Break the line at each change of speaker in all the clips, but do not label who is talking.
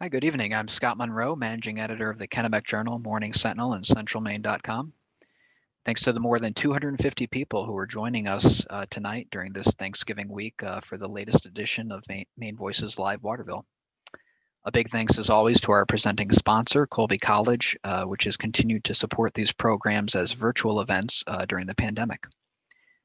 Hi, good evening. I'm Scott Monroe, managing editor of the Kennebec Journal, Morning Sentinel, and CentralMaine.com. Thanks to the more than 250 people who are joining us tonight during this Thanksgiving week for the latest edition of Maine Voices Live Waterville. A big thanks, as always, to our presenting sponsor, Colby College, which has continued to support these programs as virtual events during the pandemic.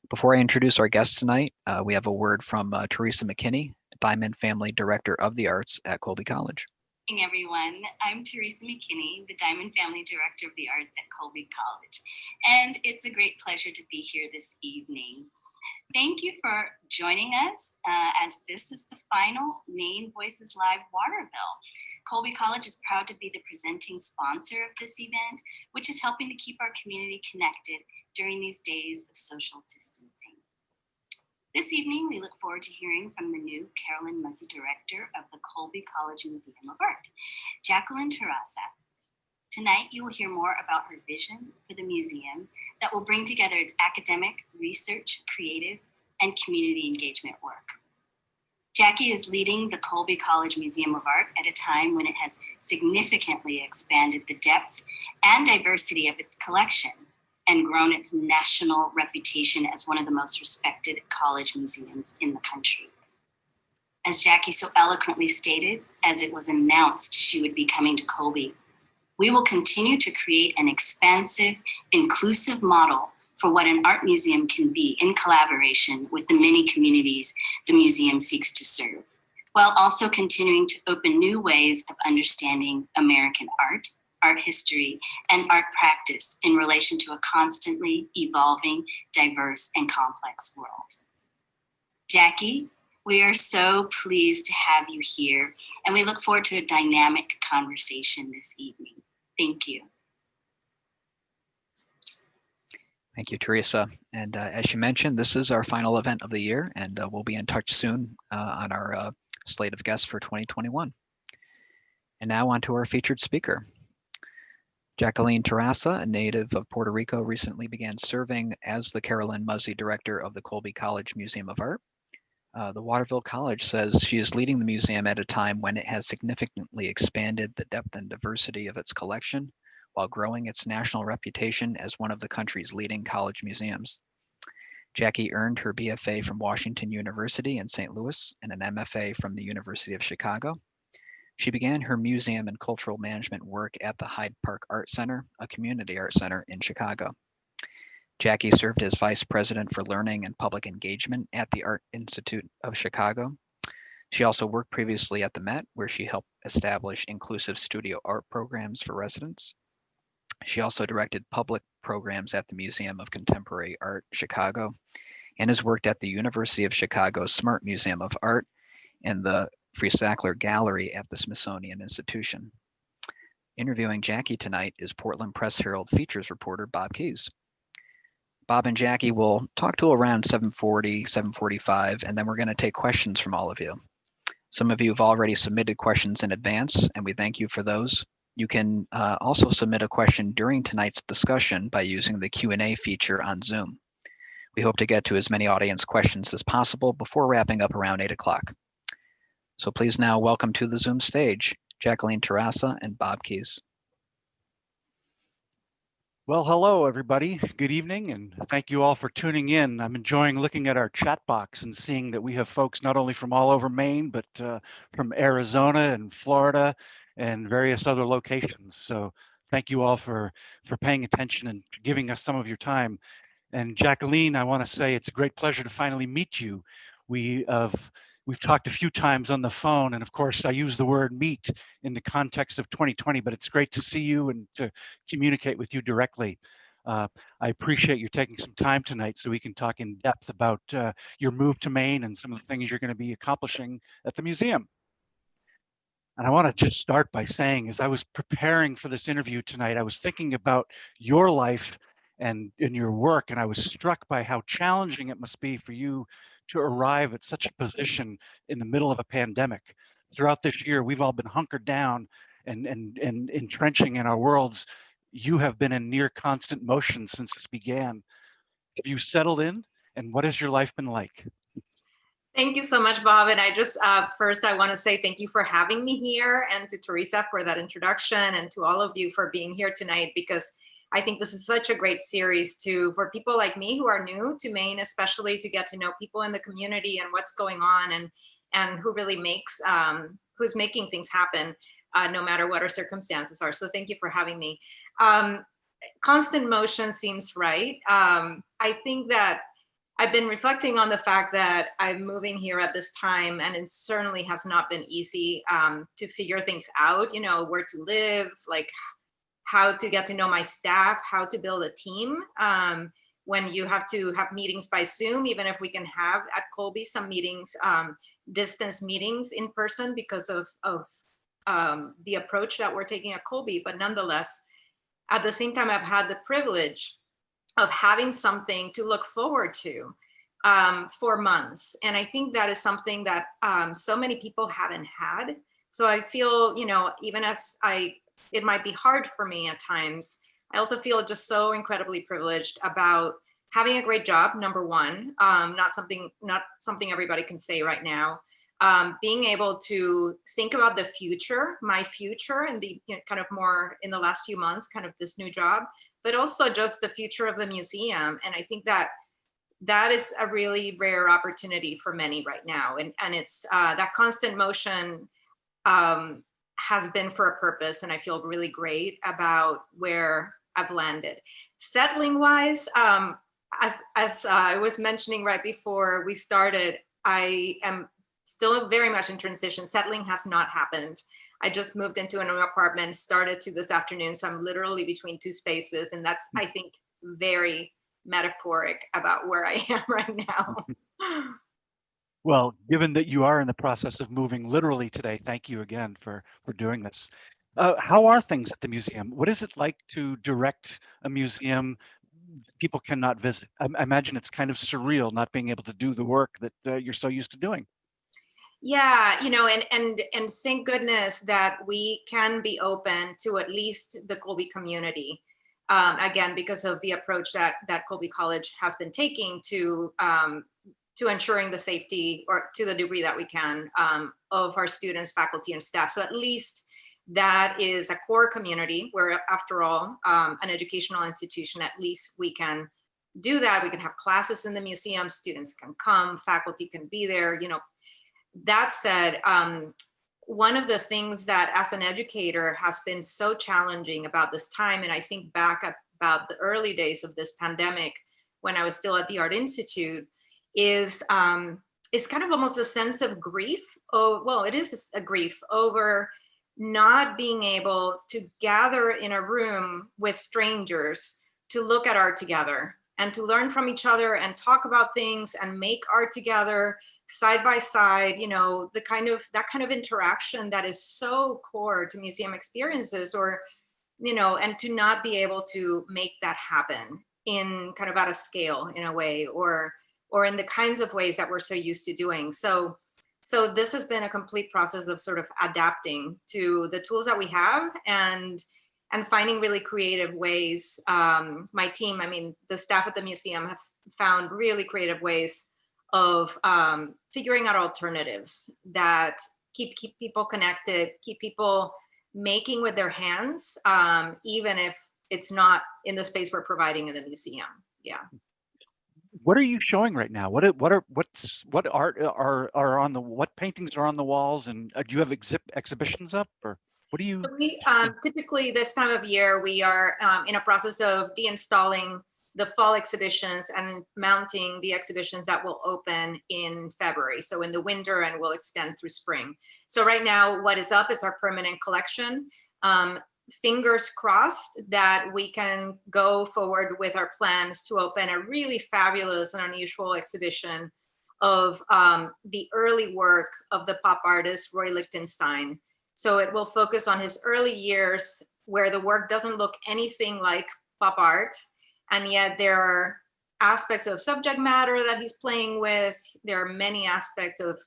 Before I introduce our guest tonight, we have a word from Teresa McKinney, Diamond Family Director of the Arts at Colby College.
Good evening, everyone. I'm Teresa McKinney, the Diamond Family Director of the Arts at Colby College, and it's a great pleasure to be here this evening. Thank you for joining us as this is the final Maine Voices Live Waterville. Colby College is proud to be the presenting sponsor of this event, which is helping to keep our community connected during these days of social distancing. This evening, we look forward to hearing from the new Carolyn Muzzy Director of the Colby College Museum of Art, Jacqueline Terrassa. Tonight, you will hear more about her vision for the museum that will bring together its academic, research, creative, and community engagement work. Jackie is leading the Colby College Museum of Art at a time when it has significantly expanded the depth and diversity of its collection and grown its national reputation as one of the most respected college museums in the country. As Jackie so eloquently stated, as it was announced she would be coming to Colby, we will continue to create an expansive, inclusive model for what an art museum can be in collaboration with the many communities the museum seeks to serve, while also continuing to open new ways of understanding American art, art history, and art practice in relation to a constantly evolving, diverse, and complex world. Jackie, we are so pleased to have you here, and we look forward to a dynamic conversation this evening. Thank you.
Thank you, Teresa. And as you mentioned, this is our final event of the year, and we'll be in touch soon on our slate of guests for 2021. And now on to our featured speaker. Jacqueline Terrassa, a native of Puerto Rico, recently began serving as the Carolyn Muzzy Director of the Colby College Museum of Art. The Waterville College says she is leading the museum at a time when it has significantly expanded the depth and diversity of its collection, while growing its national reputation as one of the country's leading college museums. Jackie earned her BFA from Washington University in St. Louis and an MFA from the University of Chicago. She began her museum and cultural management work at the Hyde Park Art Center, a community art center in Chicago. Jackie served as Vice President for Learning and Public Engagement at the Art Institute of Chicago. She also worked previously at the Met, where she helped establish inclusive studio art programs for residents. She also directed public programs at the Museum of Contemporary Art, Chicago, and has worked at the University of Chicago's Smart Museum of Art and the Freer-Sackler Gallery at the Smithsonian Institution. Interviewing Jackie tonight is Portland Press Herald features reporter Bob Keys. Bob and Jackie will talk till around 7:40, 7:45, and then we're going to take questions from all of you. Some of you have already submitted questions in advance, and we thank you for those. You can also submit a question during tonight's discussion by using the Q&A feature on Zoom. We hope to get to as many audience questions as possible before wrapping up around 8 o'clock. So please now welcome to the Zoom stage, Jacqueline Terrassa and Bob Keys.
Well, hello, everybody. Good evening, and thank you all for tuning in. I'm enjoying looking at our chat box and seeing that we have folks not only from all over Maine, but from Arizona and Florida and various other locations. So thank you all for paying attention and giving us some of your time. And Jacqueline, I want to say it's a great pleasure to finally meet you. We've talked a few times on the phone, and of course I use the word meet in the context of 2020, but it's great to see you and to communicate with you directly. I appreciate you taking some time tonight so we can talk in depth about your move to Maine and some of the things you're going to be accomplishing at the museum. And I want to just start by saying, as I was preparing for this interview tonight, I was thinking about your life and in your work, and I was struck by how challenging it must be for you to arrive at such a position in the middle of a pandemic. Throughout this year, we've all been hunkered down and entrenching in our worlds. You have been in near constant motion since this began. Have you settled in? And what has your life been like?
Thank you so much, Bob. And I just, first, I want to say thank you for having me here, and to Teresa for that introduction, and to all of you for being here tonight, because I think this is such a great series for people like me who are new to Maine, especially to get to know people in the community and what's going on, and who really makes, who's making things happen, no matter what our circumstances are. So thank you for having me. Constant motion seems right. I think that I've been reflecting on the fact that I'm moving here at this time, and it certainly has not been easy to figure things out, you know, where to live, like how to get to know my staff, how to build a team. When you have to have meetings by Zoom, even if we can have at Colby some meetings, distance meetings in person because of the approach that we're taking at Colby. But nonetheless, at the same time, I've had the privilege of having something to look forward to for months. And I think that is something that so many people haven't had. So I feel, you know, even as it might be hard for me at times, I also feel just so incredibly privileged about having a great job, number one, not something everybody can say right now. Being able to think about the future, my future, and the, you know, kind of more in the last few months, kind of this new job, but also just the future of the museum. And I think that that is a really rare opportunity for many right now. And it's that constant motion has been for a purpose, and I feel really great about where I've landed. Settling wise, as I was mentioning right before we started, I am still very much in transition. Settling has not happened. I just moved into a new apartment, started to this afternoon. So I'm literally between two spaces. And that's, I think, very metaphoric about where I am right now.
Well, given that you are in the process of moving literally today, thank you again for doing this. How are things at the museum? What is it like to direct a museum people cannot visit? I imagine it's kind of surreal not being able to do the work that you're so used to doing.
Yeah, you know, and thank goodness that we can be open to at least the Colby community. Again, because of the approach that Colby College has been taking to ensuring the safety, or to the degree that we can, of our students, faculty, and staff. So at least that is a core community where, after all, an educational institution, at least we can do that. We can have classes in the museum, students can come, faculty can be there, you know. That said, one of the things that as an educator has been so challenging about this time, and I think back about the early days of this pandemic when I was still at the Art Institute, is kind of almost a sense of grief. Oh, well, it is a grief over not being able to gather in a room with strangers to look at art together and to learn from each other and talk about things and make art together side by side, you know, that kind of interaction that is so core to museum experiences, or, you know, and to not be able to make that happen in kind of at a scale, in a way, or in the kinds of ways that we're so used to doing. So this has been a complete process of sort of adapting to the tools that we have, and finding really creative ways. My team, I mean, the staff at the museum have found really creative ways of figuring out alternatives that keep people connected, keep people making with their hands, even if it's not in the space we're providing in the museum. Yeah.
What are you showing right now? What art are on the, what paintings are on the walls, and do you have exhibitions up, or what do you?
So we typically this time of year we are in a process of deinstalling the fall exhibitions and mounting the exhibitions that will open in February. So in the winter, and will extend through spring. So right now, what is up is our permanent collection. Fingers crossed that we can go forward with our plans to open a really fabulous and unusual exhibition of the early work of the pop artist Roy Lichtenstein. So it will focus on his early years, where the work doesn't look anything like pop art, and yet there are aspects of subject matter that he's playing with. There are many aspects of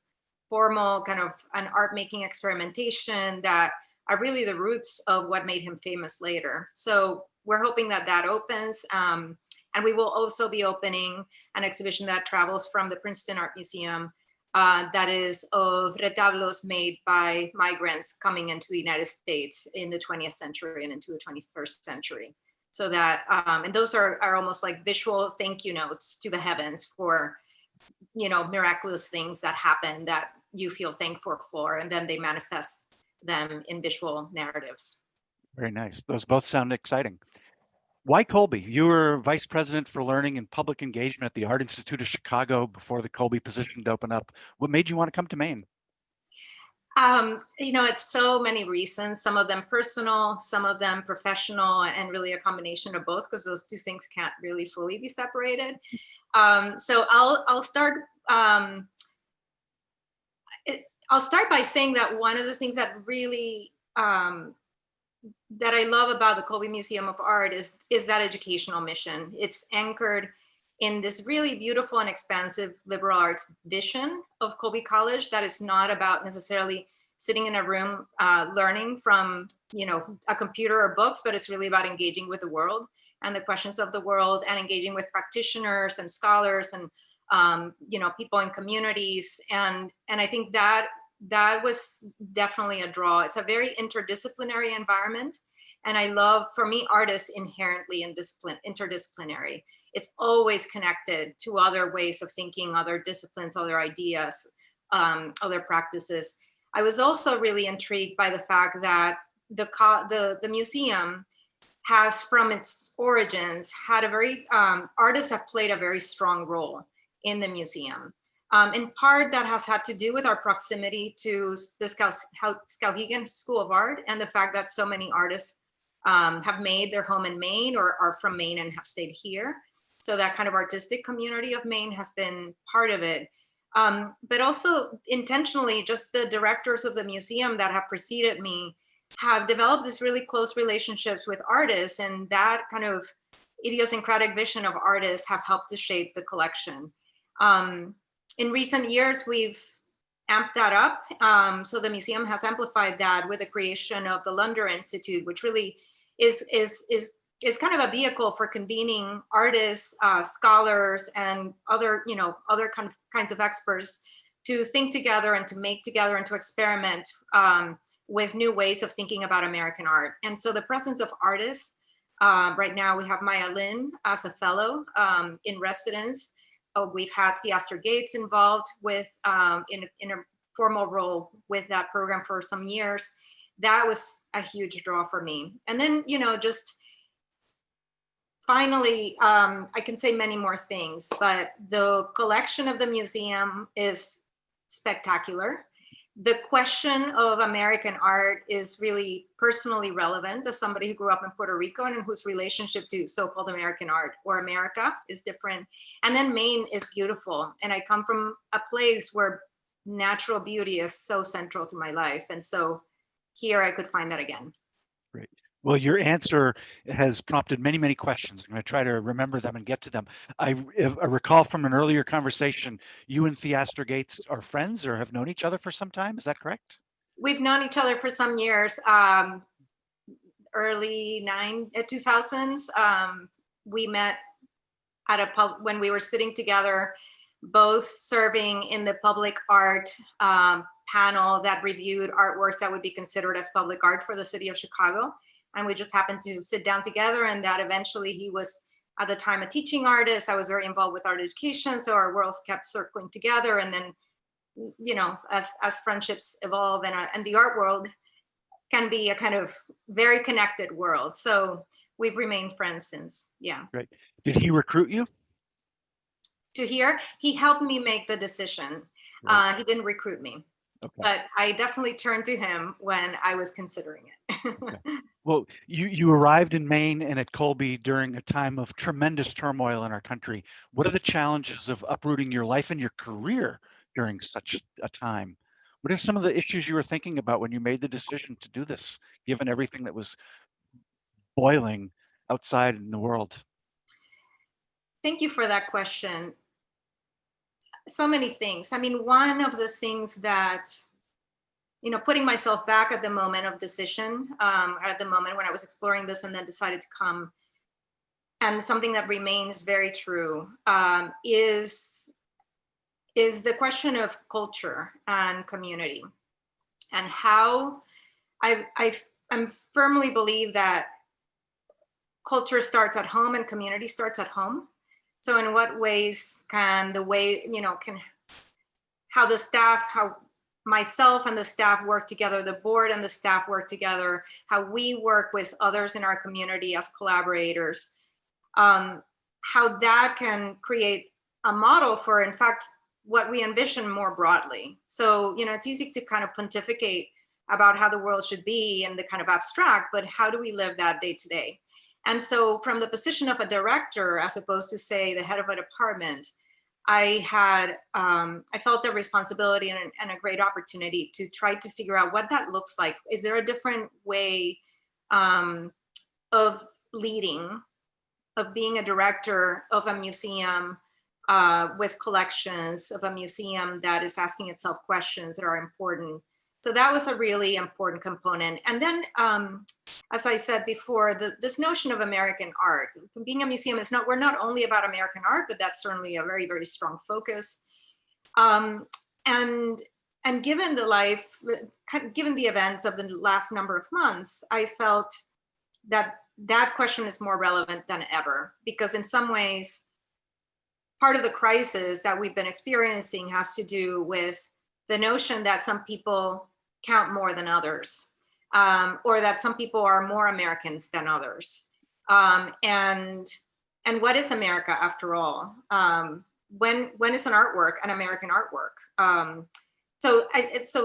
formal kind of an art making experimentation that are really the roots of what made him famous later. So we're hoping that that opens. And we will also be opening an exhibition that travels from the Princeton Art Museum that is of retablos made by migrants coming into the United States in the 20th century and into the 21st century. So that, and those are almost like visual thank you notes to the heavens for, miraculous things that happen that you feel thankful for, and then they manifest them in visual narratives.
Very nice. Those both sound exciting. Why Colby? You were Vice President for Learning and Public Engagement at the Art Institute of Chicago before the Colby position to open up. What made you want to come to Maine?
It's so many reasons, some of them personal, some of them professional, and really a combination of both, because those two things can't really fully be separated. So I'll start by saying that one of the things that really that I love about the Colby Museum of Art is that educational mission. It's anchored in this really beautiful and expansive liberal arts vision of Colby College that is not about necessarily sitting in a room learning from a computer or books, but it's really about engaging with the world and the questions of the world, and engaging with practitioners and scholars and people in communities. And I think that was definitely a draw. It's a very interdisciplinary environment. And I love, for me, art is inherently interdisciplinary. It's always connected to other ways of thinking, other disciplines, other ideas, other practices. I was also really intrigued by the fact that the museum has, from its origins, had a very, artists have played a very strong role in the museum. In part, that has had to do with our proximity to the Skowhegan School of Art, and the fact that so many artists have made their home in Maine or are from Maine and have stayed here. So that kind of artistic community of Maine has been part of it. But also intentionally, just the directors of the museum that have preceded me have developed this really close relationships with artists, and that kind of idiosyncratic vision of artists have helped to shape the collection. In recent years, we've amped that up. So the museum has amplified that with the creation of the Lunder Institute, which really is kind of a vehicle for convening artists, scholars, and other kinds of experts to think together and to make together and to experiment with new ways of thinking about American art. And so the presence of artists, right now we have Maya Lin as a fellow in residence. We've had Theaster Gates involved with in a formal role with that program for some years. That was a huge draw for me. And then, just finally, I can say many more things, but the collection of the museum is spectacular. The question of American art is really personally relevant as somebody who grew up in Puerto Rico and whose relationship to so-called American art or America is different. And then Maine is beautiful. And I come from a place where natural beauty is so central to my life. And so here I could find that again.
Great. Well, your answer has prompted many, many questions. I'm going to try to remember them and get to them. I recall from an earlier conversation, you and Theaster Gates are friends or have known each other for some time. Is that correct?
We've known each other for some years. Early 2000s, we met at when we were sitting together, both serving in the public art panel that reviewed artworks that would be considered as public art for the city of Chicago. And we just happened to sit down together, and that eventually he was at the time a teaching artist. I was very involved with art education. So our worlds kept circling together. And then, as friendships evolve and the art world can be a kind of very connected world. So we've remained friends since, yeah.
Great. Did he recruit you?
To here, he helped me make the decision. Right. He didn't recruit me. Okay. But I definitely turned to him when I was considering it.
Okay. Well, you arrived in Maine and at Colby during a time of tremendous turmoil in our country. What are the challenges of uprooting your life and your career during such a time? What are some of the issues you were thinking about when you made the decision to do this, given everything that was boiling outside in the world?
Thank you for that question. So many things. I mean, one of the things that, putting myself back at the moment of decision, at the moment when I was exploring this and then decided to come, and something that remains very true is is the question of culture and community, and how I firmly believe that culture starts at home and community starts at home. So in what ways can how the staff, how myself and the staff work together, the board and the staff work together, how we work with others in our community as collaborators, how that can create a model for, in fact, what we envision more broadly. So, it's easy to kind of pontificate about how the world should be and the kind of abstract, but how do we live that day to day? And so from the position of a director, as opposed to, say, the head of a department, I felt a responsibility and a great opportunity to try to figure out what that looks like. Is there a different way of leading, of being a director of a museum with collections, of a museum that is asking itself questions that are important? So that was a really important component. And then, as I said before, this notion of American art, being a museum is we're not only about American art, but that's certainly a very, very strong focus. And given given the events of the last number of months, I felt that that question is more relevant than ever, because in some ways, part of the crisis that we've been experiencing has to do with the notion that some people count more than others, or that some people are more Americans than others. And what is America after all? When is an artwork an American artwork? So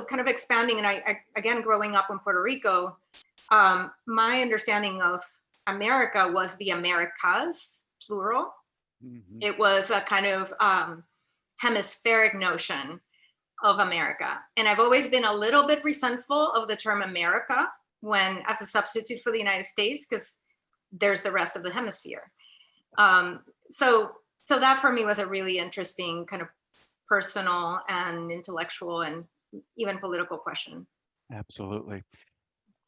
kind of expanding, and I again, growing up in Puerto Rico, my understanding of America was the Americas, plural. Mm-hmm. It was a kind of hemispheric notion of America. And I've always been a little bit resentful of the term America as a substitute for the United States, because there's the rest of the hemisphere. So that for me was a really interesting kind of personal and intellectual and even political question.
Absolutely.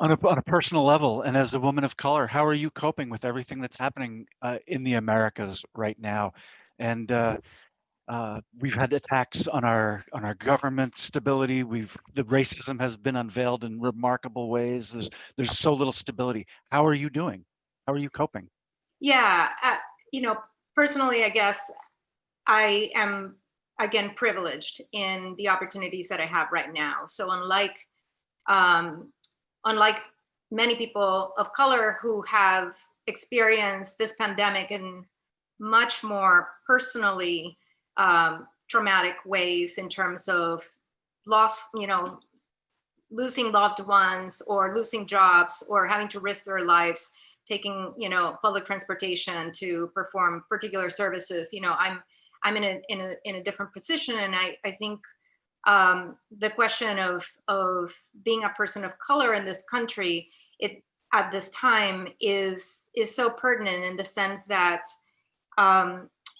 On a personal level, and as a woman of color, how are you coping with everything that's happening in the Americas right now? And we've had attacks on our government stability. The racism has been unveiled in remarkable ways. There's so little stability. How are you doing? How are you coping?
Yeah, personally, I guess I am, again, privileged in the opportunities that I have right now. So unlike many people of color who have experienced this pandemic in much more personally traumatic ways, in terms of loss, losing loved ones or losing jobs or having to risk their lives taking public transportation to perform particular services. I'm in a different position, and I think the question of being a person of color in this country, at this time is so pertinent, in the sense that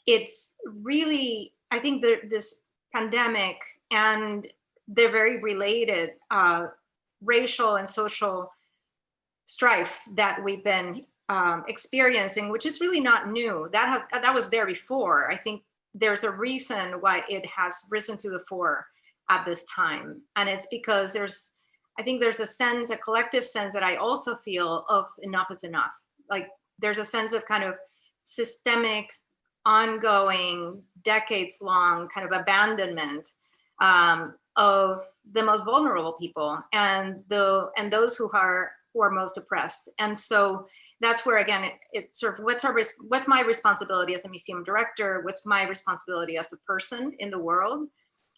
it's really, I think this pandemic and the very related racial and social strife that we've been experiencing, which is really not new. That was there before. I think there's a reason why it has risen to the fore at this time. And it's because there's a collective sense that I also feel of enough is enough. Like there's a sense of kind of systemic, ongoing, decades-long kind of abandonment of the most vulnerable people and those who are most oppressed. And so that's where, again, it's sort of what's my responsibility as a museum director? What's my responsibility as a person in the world?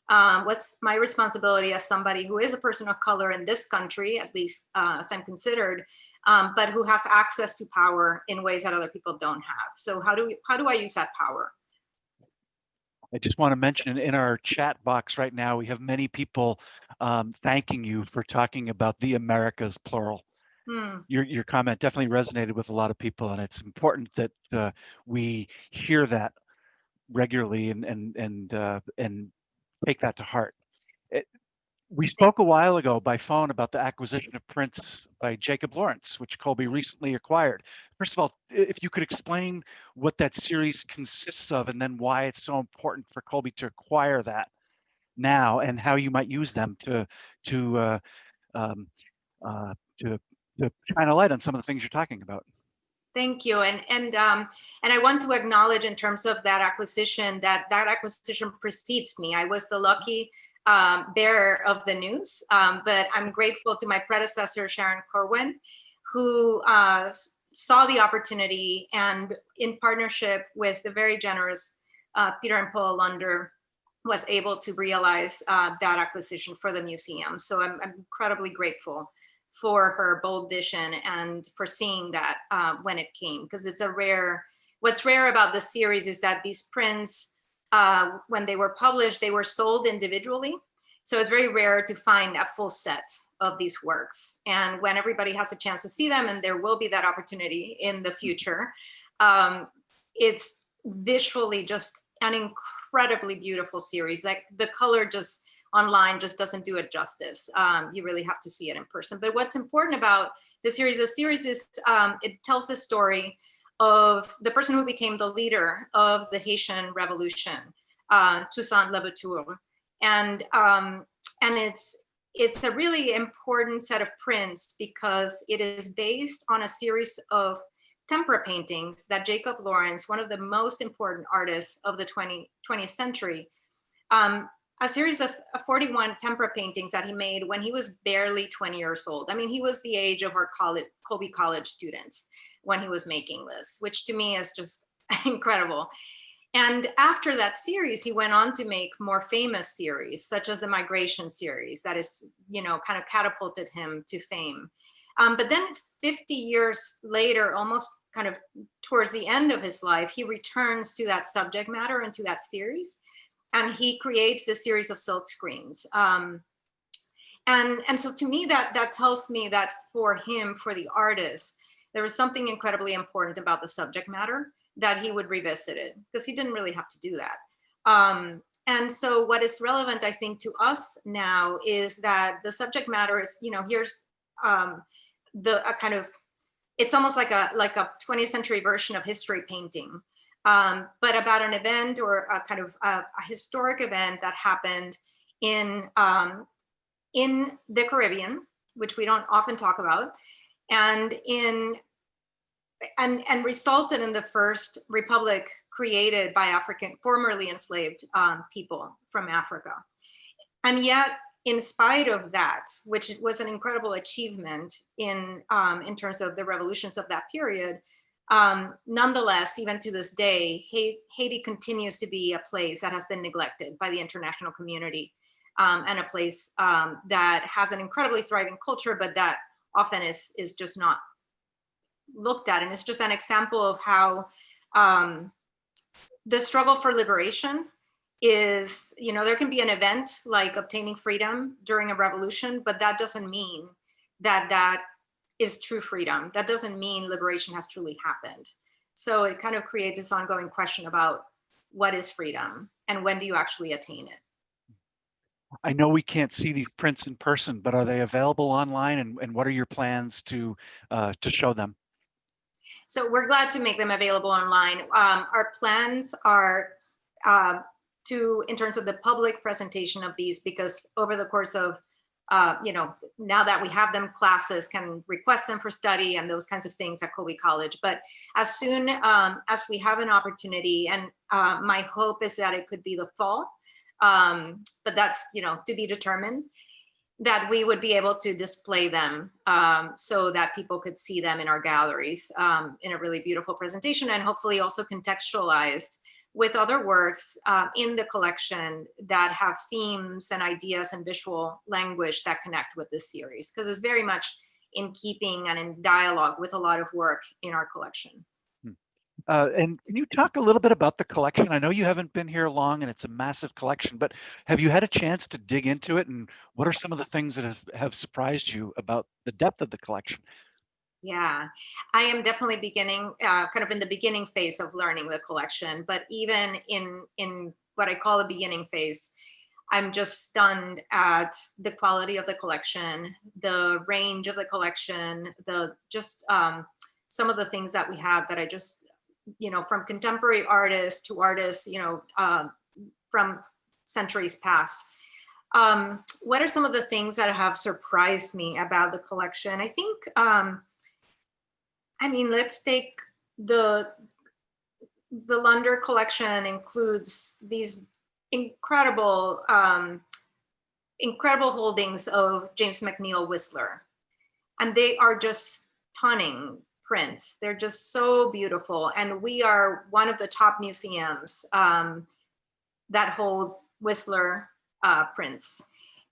What's my responsibility as somebody who is a person of color in this country, at least as I'm considered, but who has access to power in ways that other people don't have? So how do I use that power?
I just want to mention, in our chat box right now, we have many people thanking you for talking about the Americas, plural. Your comment definitely resonated with a lot of people, and it's important that we hear that regularly and take that to heart. We spoke a while ago by phone about the acquisition of prints by Jacob Lawrence, which Colby recently acquired. First of all, if you could explain what that series consists of, and then why it's so important for Colby to acquire that now, and how you might use them to um, to shine a light on some of the things you're talking about.
Thank you, and I want to acknowledge in terms of that acquisition that acquisition precedes me. I was the lucky bearer of the news, but I'm grateful to my predecessor Sharon Corwin, who saw the opportunity and, in partnership with the very generous Peter and Paula Lunder, was able to realize that acquisition for the museum. So I'm incredibly grateful for her bold vision and for seeing that when it came, because it's a rare, what's rare about the series is that these prints, when they were published, they were sold individually. So it's very rare to find a full set of these works. And when everybody has a chance to see them, and there will be that opportunity in the future, it's visually just an incredibly beautiful series. Like the color just online just doesn't do it justice. You really have to see it in person. But what's important about the series is it tells the story of the person who became the leader of the Haitian Revolution, Toussaint Louverture. And it's a really important set of prints because it is based on a series of tempera paintings that Jacob Lawrence, one of the most important artists of the 20th century, a series of 41 tempera paintings that he made when he was barely 20 years old. I mean, he was the age of our Colby College students when he was making this, which to me is just incredible. And after that series, he went on to make more famous series, such as the Migration series, that is, kind of catapulted him to fame. But then 50 years later, almost kind of towards the end of his life, he returns to that subject matter and to that series. And he creates this series of silk screens. And so to me, that tells me that for him, for the artist, there was something incredibly important about the subject matter that he would revisit it, because he didn't really have to do that. And so what is relevant, I think, to us now is that the subject matter is, here's it's almost like a 20th century version of history painting. But about an event or a kind of a historic event that happened in the Caribbean, which we don't often talk about, and resulted in the first republic created by formerly enslaved people from Africa. And yet, in spite of that, which was an incredible achievement in terms of the revolutions of that period, nonetheless, even to this day, Haiti continues to be a place that has been neglected by the international community, and a place that has an incredibly thriving culture, but that often is just not looked at. And it's just an example of how the struggle for liberation is, there can be an event like obtaining freedom during a revolution, but that doesn't mean that is true freedom. That doesn't mean liberation has truly happened. So it kind of creates this ongoing question about what is freedom and when do you actually attain it?
I know we can't see these prints in person, but are they available online, and what are your plans to show them?
So we're glad to make them available online. Our plans are in terms of the public presentation of these, because over the course of now that we have them, classes can request them for study and those kinds of things at Colby College. But as soon as we have an opportunity, and my hope is that it could be the fall, but that's to be determined, that we would be able to display them so that people could see them in our galleries in a really beautiful presentation, and hopefully also contextualized with other works in the collection that have themes and ideas and visual language that connect with this series, because it's very much in keeping and in dialogue with a lot of work in our collection.
And can you talk a little bit about the collection? I know you haven't been here long and it's a massive collection, but have you had a chance to dig into it? And what are some of the things that have surprised you about the depth of the collection?
Yeah, I am definitely beginning, kind of in the beginning phase of learning the collection, but even in what I call the beginning phase, I'm just stunned at the quality of the collection, the range of the collection, some of the things that we have that I just, from contemporary artists to artists, from centuries past. What are some of the things that have surprised me about the collection? I think, let's take the Lunder collection includes these incredible holdings of James McNeill Whistler. And they are just stunning prints. They're just so beautiful. And we are one of the top museums that hold Whistler prints.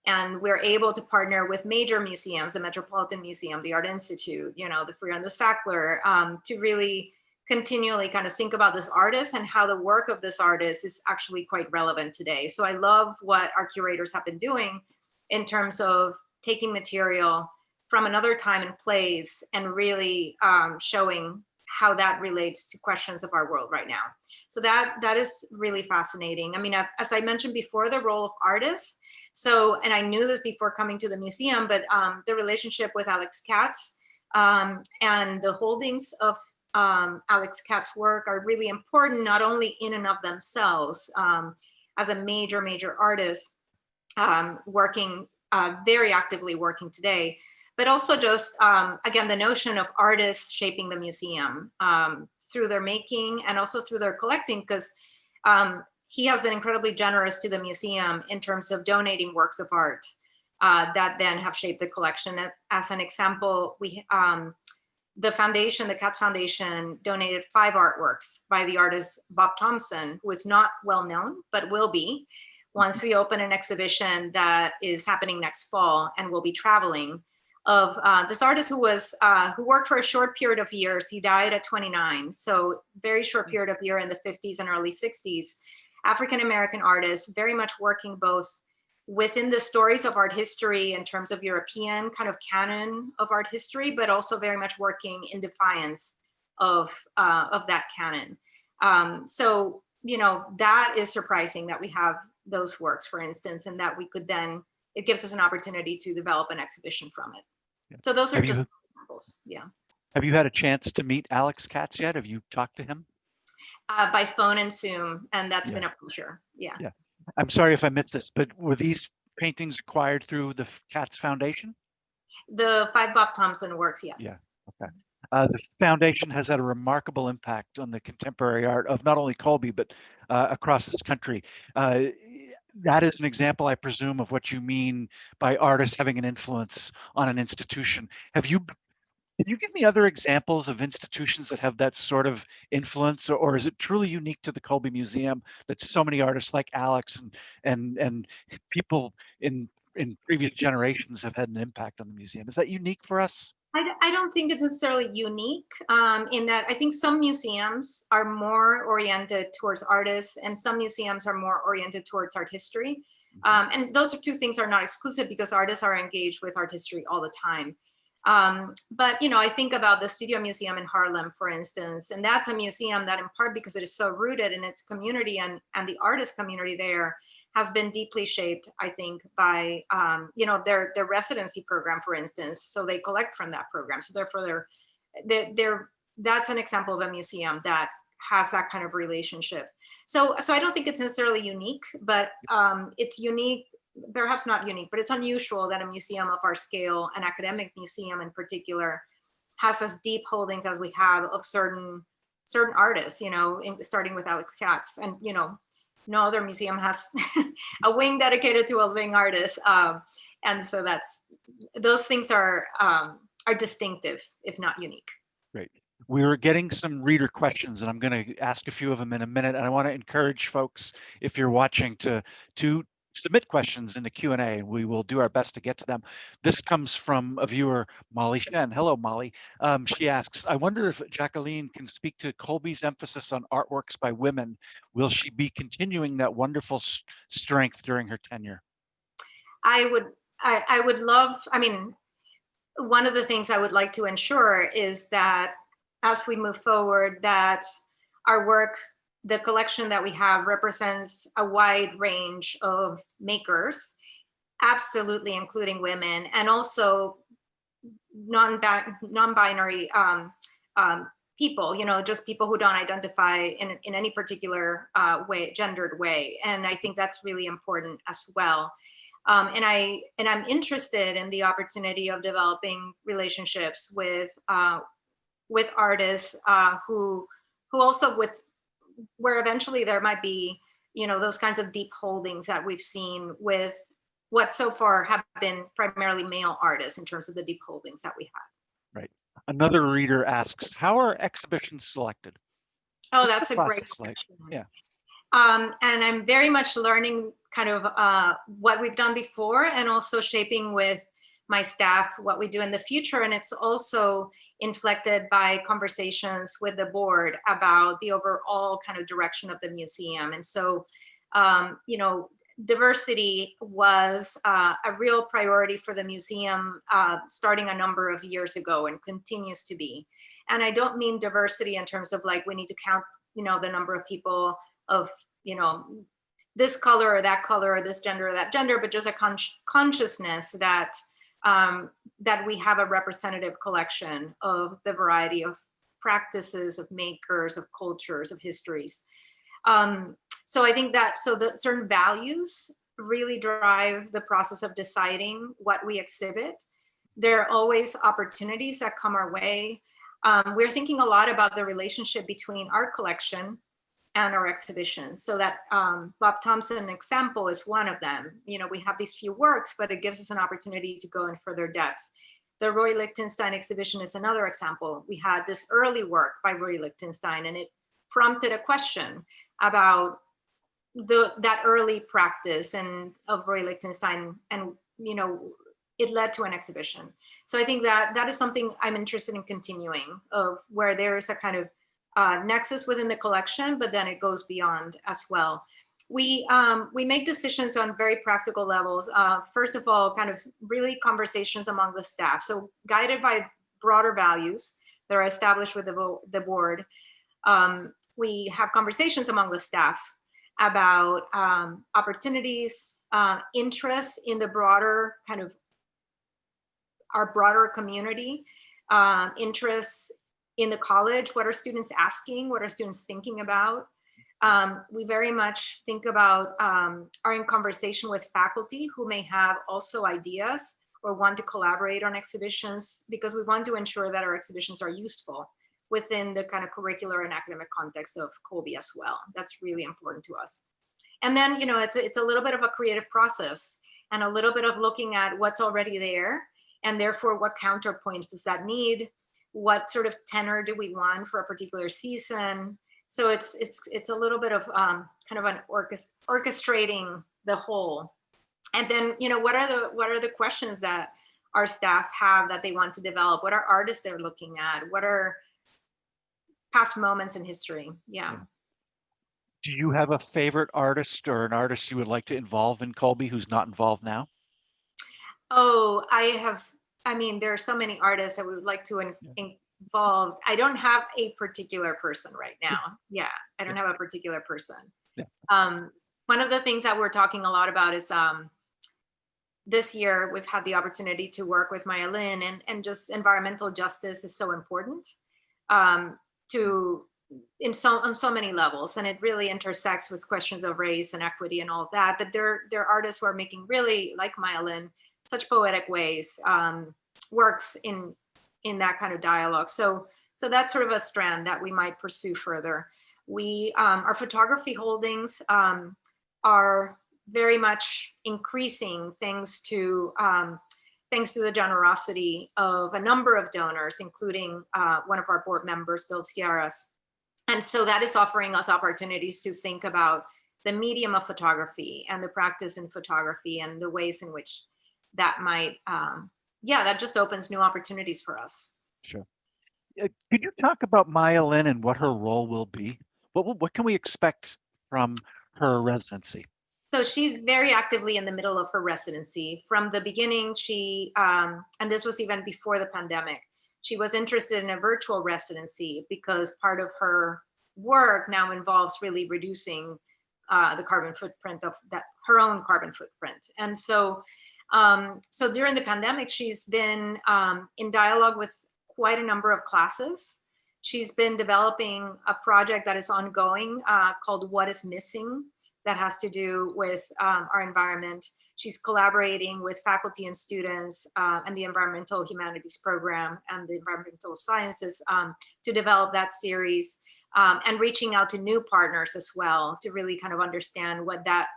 And we're able to partner with major museums, the Metropolitan Museum, the Art Institute, the Freer and the Sackler, to really continually kind of think about this artist and how the work of this artist is actually quite relevant today. So I love what our curators have been doing in terms of taking material from another time and place and really showing how that relates to questions of our world right now. So that is really fascinating. I mean, as I mentioned before, the role of artists. So, and I knew this before coming to the museum, but the relationship with Alex Katz and the holdings of Alex Katz's work are really important, not only in and of themselves as a major artist working very actively working today, but also just, again, the notion of artists shaping the museum through their making and also through their collecting, because he has been incredibly generous to the museum in terms of donating works of art that then have shaped the collection. As an example, the foundation, the Katz Foundation, donated 5 artworks by the artist Bob Thompson, who is not well known, but will be once we open an exhibition that is happening next fall and will be traveling, of this artist who worked for a short period of years. He died at 29, so very short period of year in the 50s and early 60s. African-American artist, very much working both within the stories of art history in terms of European kind of canon of art history, but also very much working in defiance of that canon. So, that is surprising that we have those works, for instance, and that we could then, it gives us an opportunity to develop an exhibition from it.
Yeah.
So those are just examples, yeah.
Have you had a chance to meet Alex Katz yet? Have you talked to him?
By phone and Zoom, and that's been a pleasure, yeah.
I'm sorry if I missed this, but were these paintings acquired through the Katz Foundation?
The 5 Bob Thompson works, yes.
Yeah, okay. The foundation has had a remarkable impact on the contemporary art of not only Colby, but across this country. That is an example, I presume, of what you mean by artists having an influence on an institution. Can you give me other examples of institutions that have that sort of influence, or is it truly unique to the Colby Museum that so many artists like Alex and people in previous generations have had an impact on the museum? Is that unique for us?
I don't think it's necessarily unique in that I think some museums are more oriented towards artists and some museums are more oriented towards art history. And those 2 things are not exclusive because artists are engaged with art history all the time. But I think about the Studio Museum in Harlem, for instance, and that's a museum that, in part because it is so rooted in its community and the artist community there, has been deeply shaped, I think, by their residency program, for instance. So they collect from that program. So therefore, that's an example of a museum that has that kind of relationship. So I don't think it's necessarily unique, but it's unique. Perhaps not unique, but it's unusual that a museum of our scale, an academic museum in particular, has as deep holdings as we have of certain artists, starting with Alex Katz. And, no other museum has a wing dedicated to a living artist. And so those things are distinctive, if not unique.
Great. We were getting some reader questions, and I'm going to ask a few of them in a minute. And I want to encourage folks, if you're watching, to submit questions in the Q&A, and we will do our best to get to them. This comes from a viewer, Molly Shen. Hello, Molly. She asks, I wonder if Jacqueline can speak to Colby's emphasis on artworks by women. Will she be continuing that wonderful strength during her tenure?
I would love, one of the things I would like to ensure is that as we move forward, that our work the collection that we have represents a wide range of makers, absolutely including women, and also non-binary people, just people who don't identify in any particular gendered way. And I think that's really important as well. And I'm interested in the opportunity of developing relationships with artists who also where eventually there might be, those kinds of deep holdings that we've seen with what so far have been primarily male artists in terms of the deep holdings that we have.
Right. Another reader asks, how are exhibitions selected?
Oh,
What's
that's
the
a great
process like?
question.
Yeah.
And I'm very much learning kind of what we've done before, and also shaping with my staff what we do in the future. And it's also inflected by conversations with the board about the overall kind of direction of the museum. And so, diversity was a real priority for the museum starting a number of years ago, and continues to be. And I don't mean diversity in terms of like we need to count, the number of people of, this color or that color, or this gender or that gender, but just a consciousness that that we have a representative collection of the variety of practices, of makers, of cultures, of histories. So I think that, the certain values really drive the process of deciding what we exhibit. There are always opportunities that come our way. We're thinking a lot about the relationship between our collection and our exhibitions. So that Bob Thompson example is one of them. We have these few works, but it gives us an opportunity to go in further depth. The Roy Lichtenstein exhibition is another example. We had this early work by Roy Lichtenstein, and it prompted a question about that early practice and of Roy Lichtenstein, and it led to an exhibition. So I think that is something I'm interested in continuing, of where there is a kind of nexus within the collection, but then it goes beyond as well. We make decisions on very practical levels. First of all, kind of really conversations among the staff. So guided by broader values that are established with the board, we have conversations among the staff about opportunities, interests in the broader kind of our broader community, interests in the college. What are students asking? What are students thinking about? We very much think about, are in conversation with faculty who may have also ideas or want to collaborate on exhibitions, because we want to ensure that our exhibitions are useful within the kind of curricular and academic context of Colby as well. That's really important to us. And then, it's a little bit of a creative process, and a little bit of looking at what's already there, and therefore what counterpoints does that need? What sort of tenor do we want for a particular season? So it's a little bit of kind of an orchestrating the whole. And then, what are the questions that our staff have that they want to develop? What are artists they're looking at? What are past moments in history? Yeah.
Do you have a favorite artist, or an artist you would like to involve in Colby who's not involved now?
Oh, there are so many artists that we would like to involve. I don't have a particular person right now. Yeah, I don't have a particular person.
Yeah.
One of the things that we're talking a lot about is this year we've had the opportunity to work with Maya Lin, and just environmental justice is so important on so many levels, and it really intersects with questions of race and equity and all of that. But there are artists who are making, really, like Maya Lin, such poetic ways, works in that kind of dialogue. So that's sort of a strand that we might pursue further. Our photography holdings are very much increasing thanks to the generosity of a number of donors, including one of our board members, Bill Ciaras. And so that is offering us opportunities to think about the medium of photography and the practice in photography, and the ways in which that might, that just opens new opportunities for us.
Sure. Could you talk about Maya Lin and what her role will be? What can we expect from her residency?
So she's very actively in the middle of her residency. From the beginning, she, and this was even before the pandemic, she was interested in a virtual residency because part of her work now involves really reducing the carbon footprint of that, her own carbon footprint. And so, so during the pandemic, she's been in dialogue with quite a number of classes. She's been developing a project that is ongoing called What is Missing, that has to do with our environment. She's collaborating with faculty and students and the Environmental Humanities Program and the Environmental Sciences to develop that series, and reaching out to new partners as well to really kind of understand what that,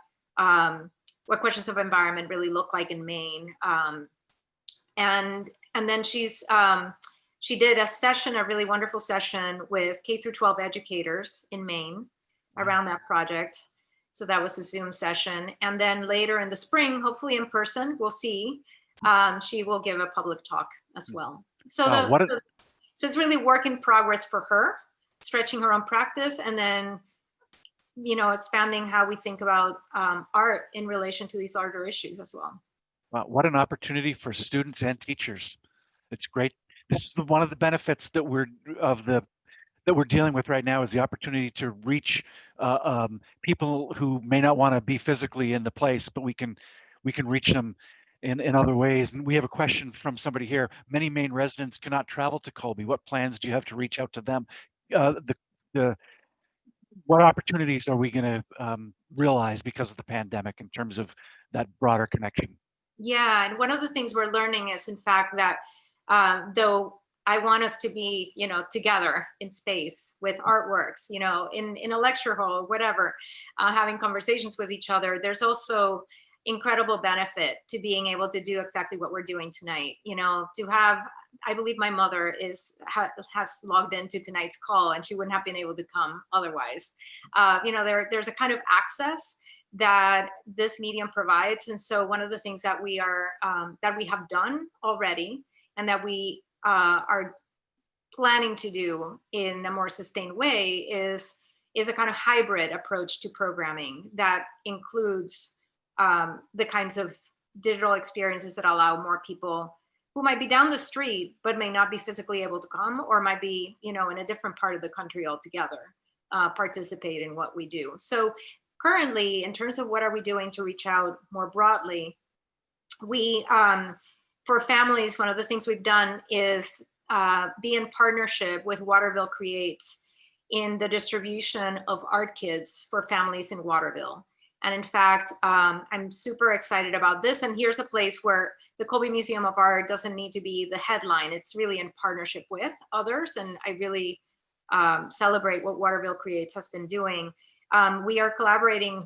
what questions of environment really look like in Maine. And then she did a session, a really wonderful session with K through 12 educators in Maine around that project. So that was a Zoom session. And then later in the spring, hopefully in person, we'll see, she will give a public talk as well. So, so it's really work in progress for her, stretching her own practice, and then, you know, expanding how we think about art in relation to these larger issues as well.
Wow, what an opportunity for students and teachers. It's great. This is one of the benefits that we're dealing with right now, is the opportunity to reach people who may not want to be physically in the place, but we can reach them in other ways. And we have a question from somebody here. Many Maine residents cannot travel to Colby. What plans do you have to reach out to them? What opportunities are we going to realize because of the pandemic in terms of that broader connection? Yeah, and one of the things we're learning is, in fact, that though I want us to be, you know, together in space with artworks, you know, in a lecture hall, whatever, having conversations with each other, there's also incredible benefit to being able to do exactly what we're doing tonight. You know, to have, I believe my mother has logged into tonight's call, and she wouldn't have been able to come otherwise. You know, there's a kind of access that this medium provides. And so one of the things that we are, that we have done already, and that we are planning to do in a more sustained way is a kind of hybrid approach to programming that includes the kinds of digital experiences that allow more people who might be down the street but may not be physically able to come, or might be, you know, in a different part of the country altogether, participate in what we do. So currently, in terms of what are we doing to reach out more broadly, we for families, one of the things we've done is be in partnership with Waterville Creates in the distribution of art kits for families in Waterville. And in fact, I'm super excited about this. And here's a place where the Colby Museum of Art doesn't need to be the headline. It's really in partnership with others. And I really celebrate what Waterville Creates has been doing. We are collaborating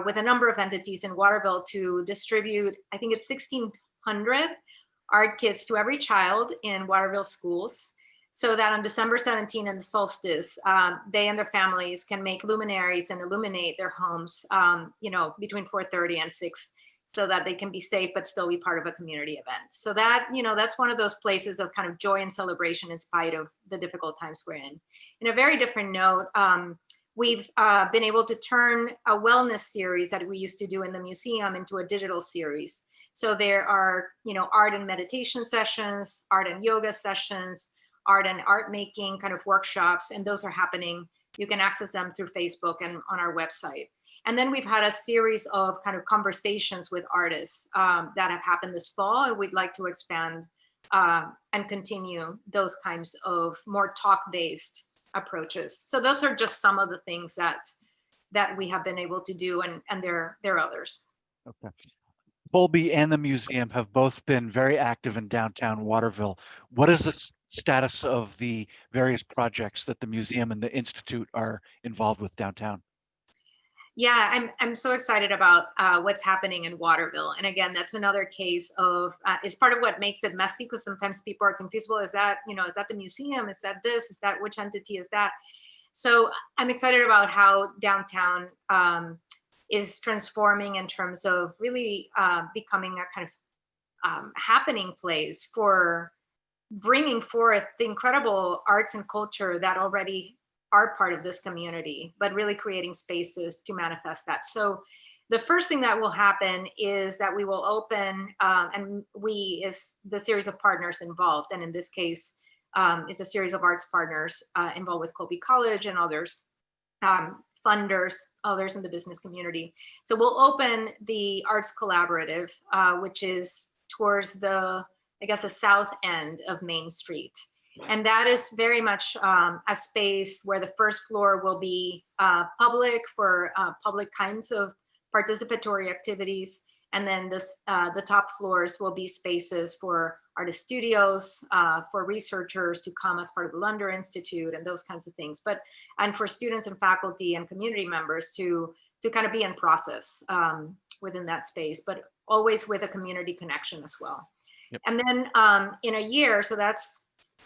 with a number of entities in Waterville to distribute, I think it's 1,600 art kits to every child in Waterville schools, so that on December 17th and the solstice, they and their families can make luminaries and illuminate their homes, you know, between 4:30 and 6, so that they can be safe but still be part of a community event. So that, you know, that's one of those places of kind of joy and celebration in spite of the difficult times we're in. In a very different note, we've been able to turn a wellness series that we used to do in the museum into a digital series. So there are, you know, art and meditation sessions, art and yoga sessions, art and art making kind of workshops, and those are happening. You can access them through Facebook and on our website. And then we've had a series of kind of conversations with artists that have happened this fall, and we'd like to expand and continue those kinds of more talk-based approaches. So those are just some of the things that we have been able to do, and there are others. Okay. Colby and the museum have both been very active in downtown Waterville. What is the status of the various projects that the museum and the Institute are involved with downtown? Yeah, I'm so excited about what's happening in Waterville. And again, that's another case of, it's part of what makes it messy, because sometimes people are confused. Well, is that, you know, is that the museum? Is that this? Is that, which entity is that? So I'm excited about how downtown is transforming in terms of really becoming a kind of happening place for bringing forth the incredible arts and culture that already are part of this community, but really creating spaces to manifest that. So the first thing that will happen is that we will open, and we is the series of partners involved. And in this case, it's a series of arts partners involved with Colby College and others.
funders, others in the business community. So we'll open the Arts Collaborative, which is towards the, I guess, the south end of Main Street. And that is very much a space where the first floor will be public for public kinds of participatory activities. And then the top floors will be spaces for artist studios, for researchers to come as part of the Lunder Institute and those kinds of things. And for students and faculty and community members to kind of be in process within that space, but always with a community connection as well. Yep. And then in a year, so that's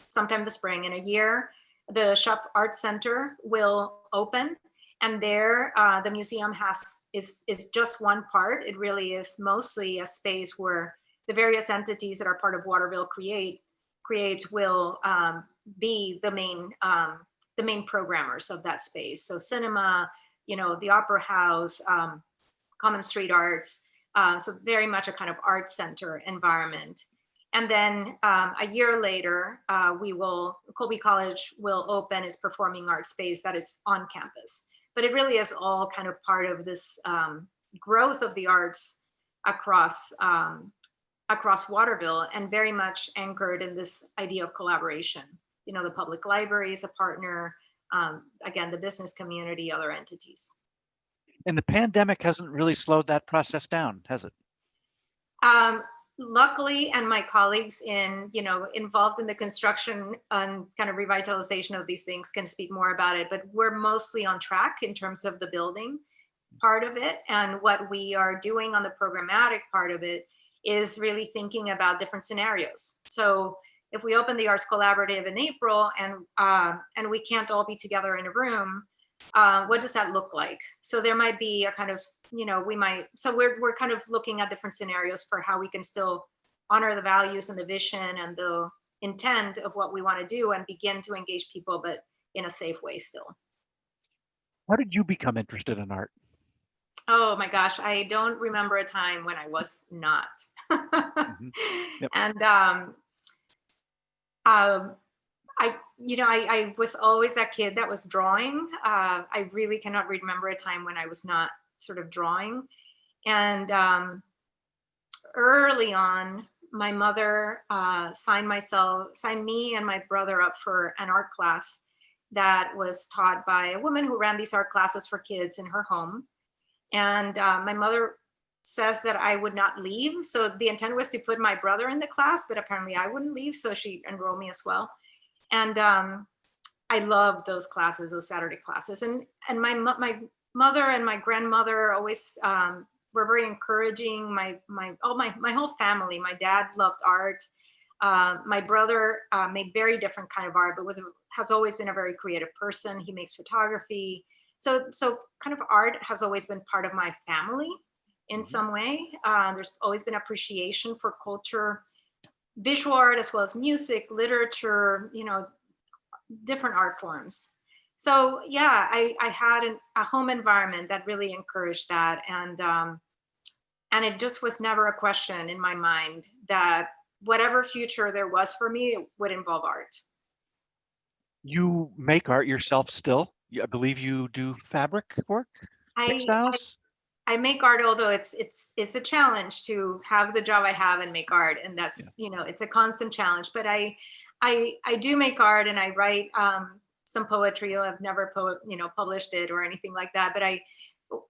sometime this spring, in a year, the Shop Art Center will open, and there the museum is just one part. It really is mostly a space where the various entities that are part of Waterville Creates will be the main programmers of that space. So cinema, the Opera House, Common Street Arts, so very much a kind of art center environment. And then a year later, Colby College will open its performing arts space that is on campus. But it really is all kind of part of this growth of the arts across Waterville, and very much anchored in this idea of collaboration. The public library is a partner, again, the business community, other entities.
And the pandemic hasn't really slowed that process down, has it?
Luckily, and my colleagues involved in the construction and kind of revitalization of these things can speak more about it, but we're mostly on track in terms of the building part of it. And what we are doing on the programmatic part of it is really thinking about different scenarios. So if we open the Arts Collaborative in April and we can't all be together in a room, what does that look like? So there might be a kind of, so we're kind of looking at different scenarios for how we can still honor the values and the vision and the intent of what we want to do and begin to engage people, but in a safe way still.
How did you become interested in art?
Oh my gosh, I don't remember a time when I was not.
Mm-hmm. Yep.
And I was always that kid that was drawing. I really cannot remember a time when I was not sort of drawing. And early on, my mother signed me and my brother up for an art class that was taught by a woman who ran these art classes for kids in her home. And my mother says that I would not leave. So the intent was to put my brother in the class, but apparently I wouldn't leave. So she enrolled me as well. And I loved those classes, those Saturday classes. And my mother and my grandmother always were very encouraging. My whole family, my dad loved art. My brother made very different kind of art, but has always been a very creative person. He makes photography. So kind of art has always been part of my family in some way. There's always been appreciation for culture, visual art, as well as music, literature, different art forms. So yeah, I had a home environment that really encouraged that. And it just was never a question in my mind that whatever future there was for me, it would involve art.
You make art yourself still? I believe you do fabric work, textiles?
I make art, although it's a challenge to have the job I have and make art, and that's it's a constant challenge. But I do make art, and I write some poetry. I've never published it or anything like that. But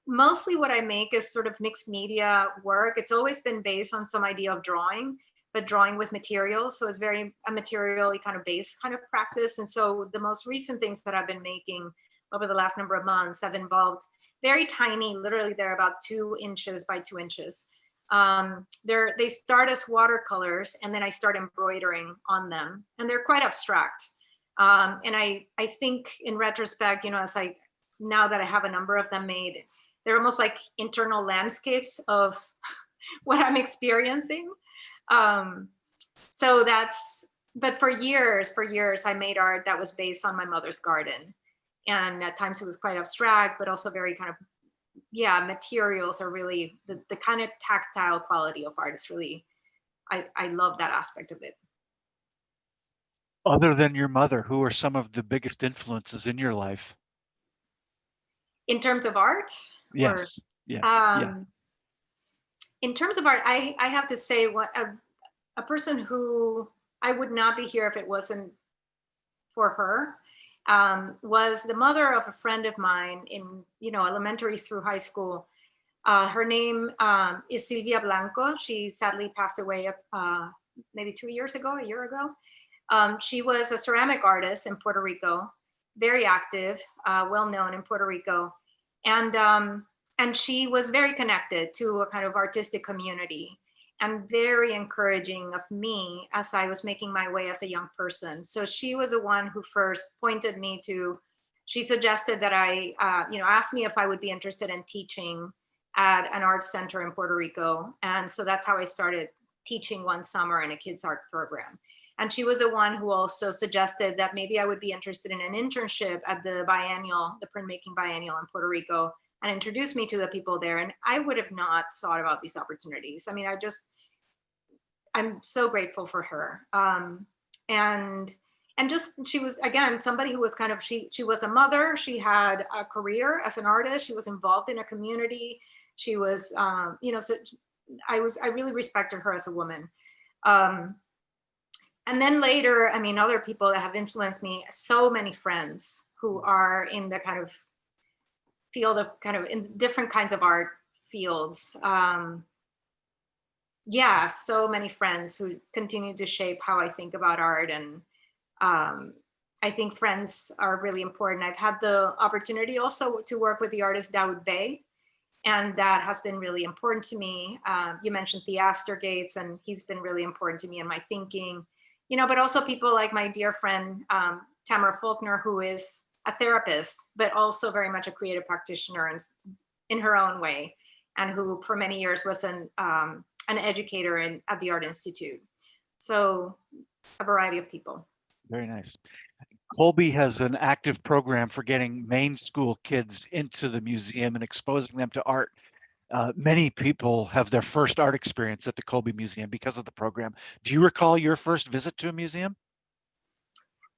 mostly what I make is sort of mixed media work. It's always been based on some idea of drawing, but drawing with materials. So it's very a materially kind of based kind of practice. And so the most recent things that I've been making over the last number of months have involved very tiny, literally they're about 2 inches by 2 inches. They start as watercolors, and then I start embroidering on them, and they're quite abstract. And I think in retrospect, now that I have a number of them made, they're almost like internal landscapes of what I'm experiencing. But for years, I made art that was based on my mother's garden. And at times it was quite abstract, but also very kind of, materials are really, the kind of tactile quality of art is really, I love that aspect of it.
Other than your mother, who are some of the biggest influences in your life?
In terms of art?
Yes. Yeah.
In terms of art, I have to say, a person who I would not be here if it wasn't for her, was the mother of a friend of mine in, elementary through high school. Her name is Silvia Blanco. She sadly passed away maybe a year ago. She was a ceramic artist in Puerto Rico, very active, well known in Puerto Rico. And she was very connected to a kind of artistic community and very encouraging of me as I was making my way as a young person. So she was the one who first pointed me to, she suggested that I, asked me if I would be interested in teaching at an art center in Puerto Rico. And so that's how I started teaching one summer in a kids art program. And she was the one who also suggested that maybe I would be interested in an internship at the biennial, the printmaking biennial in Puerto Rico, and introduced me to the people there. And I would have not thought about these opportunities. I mean, I'm so grateful for her. And just, she was, again, somebody who was kind of, she was a mother. She had a career as an artist. She was involved in a community. She was, so I really respected her as a woman. And then later, I mean, other people that have influenced me, so many friends who are in the kind of field of in different kinds of art fields. So many friends who continue to shape how I think about art. And I think friends are really important. I've had the opportunity also to work with the artist Daoud Bey, and that has been really important to me. You mentioned Theaster Gates, and he's been really important to me in my thinking, but also people like my dear friend, Tamara Faulkner, who is a therapist, but also very much a creative practitioner in her own way, and who for many years was an educator at the Art Institute. So a variety of people.
Very nice. Colby has an active program for getting Maine school kids into the museum and exposing them to art. Many people have their first art experience at the Colby Museum because of the program. Do you recall your first visit to a museum?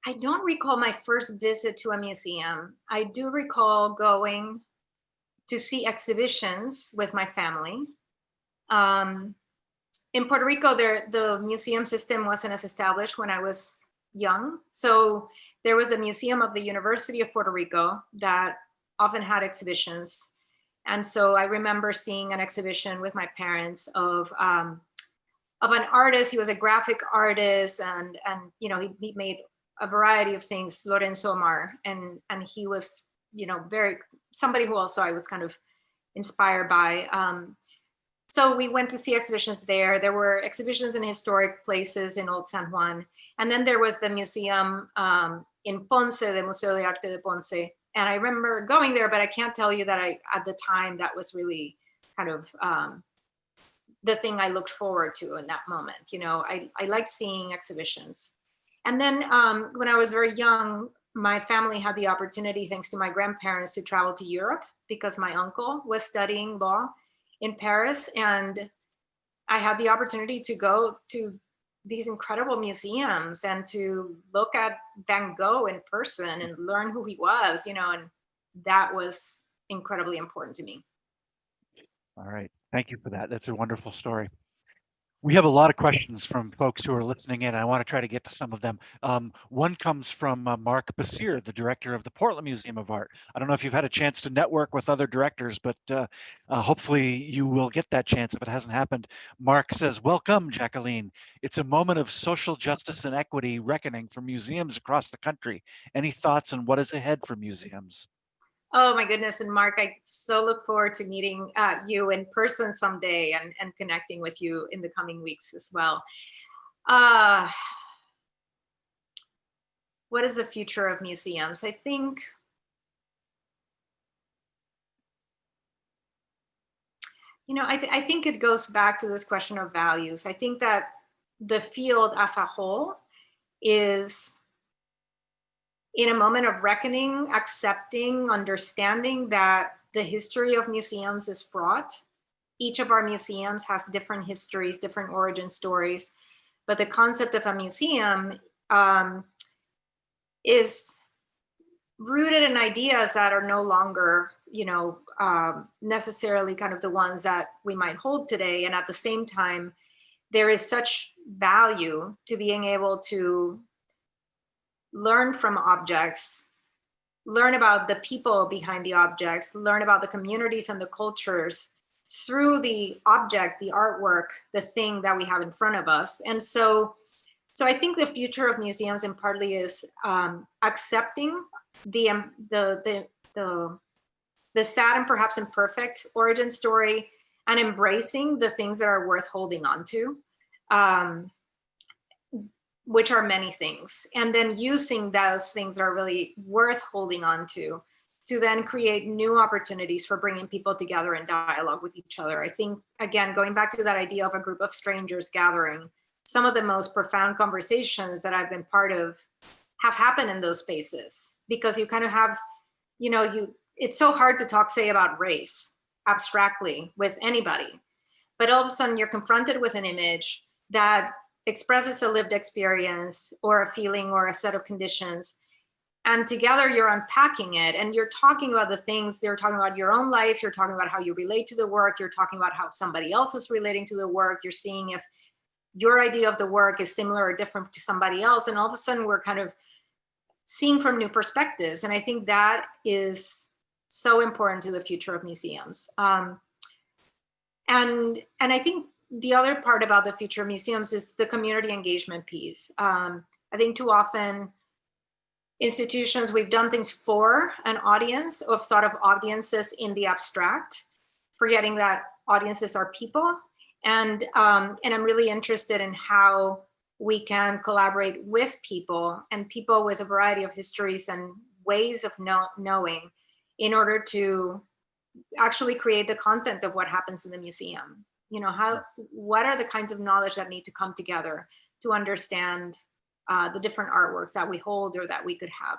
I don't recall my first visit to a museum. I do recall going to see exhibitions with my family. In Puerto Rico, the museum system wasn't as established when I was young. So there was a museum of the University of Puerto Rico that often had exhibitions. And so I remember seeing an exhibition with my parents of an artist. He was a graphic artist, and he made a variety of things, Lorenzo Omar, and he was, somebody who also I was kind of inspired by. So we went to see exhibitions there. There were exhibitions in historic places in Old San Juan. And then there was the museum in Ponce, the Museo de Arte de Ponce. And I remember going there, but I can't tell you that at the time, that was really kind of the thing I looked forward to in that moment. I liked seeing exhibitions. And then when I was very young, my family had the opportunity, thanks to my grandparents, to travel to Europe because my uncle was studying law in Paris. And I had the opportunity to go to these incredible museums and to look at Van Gogh in person and learn who he was, and that was incredibly important to me.
All right. Thank you for that. That's a wonderful story. We have a lot of questions from folks who are listening in. I want to try to get to some of them. One comes from Mark Basir, the director of the Portland Museum of Art. I don't know if you've had a chance to network with other directors, but hopefully you will get that chance if it hasn't happened. Mark says, "Welcome, Jacqueline. It's a moment of social justice and equity reckoning for museums across the country. Any thoughts on what is ahead for museums?"
Oh my goodness. And Mark, I so look forward to meeting you in person someday and connecting with you in the coming weeks as well. What is the future of museums? I think I think it goes back to this question of values. I think that the field as a whole is in a moment of reckoning, accepting, understanding that the history of museums is fraught. Each of our museums has different histories, different origin stories, but the concept of a museum is rooted in ideas that are no longer, necessarily kind of the ones that we might hold today. And at the same time, there is such value to being able to learn from objects, learn about the people behind the objects, learn about the communities and the cultures through the object, the artwork, the thing that we have in front of us. And so I think the future of museums in partly is accepting the sad and perhaps imperfect origin story, and embracing the things that are worth holding on to, which are many things, and then using those things that are really worth holding on to then create new opportunities for bringing people together in dialogue with each other. I think, again, going back to that idea of a group of strangers gathering, some of the most profound conversations that I've been part of have happened in those spaces, because you kind of have, it's so hard to talk, say, about race abstractly with anybody, but all of a sudden you're confronted with an image that expresses a lived experience or a feeling or a set of conditions, and together you're unpacking it, and you're talking about the things, you're talking about your own life, you're talking about how you relate to the work, you're talking about how somebody else is relating to the work, you're seeing if your idea of the work is similar or different to somebody else, and all of a sudden we're kind of seeing from new perspectives. And I think that is so important to the future of museums. And I think the other part about the future of museums is the community engagement piece. I think too often institutions, we've done things for an audience, or thought of audiences in the abstract, forgetting that audiences are people. And I'm really interested in how we can collaborate with people, and people with a variety of histories and ways of knowing, in order to actually create the content of what happens in the museum. What are the kinds of knowledge that need to come together to understand the different artworks that we hold or that we could have.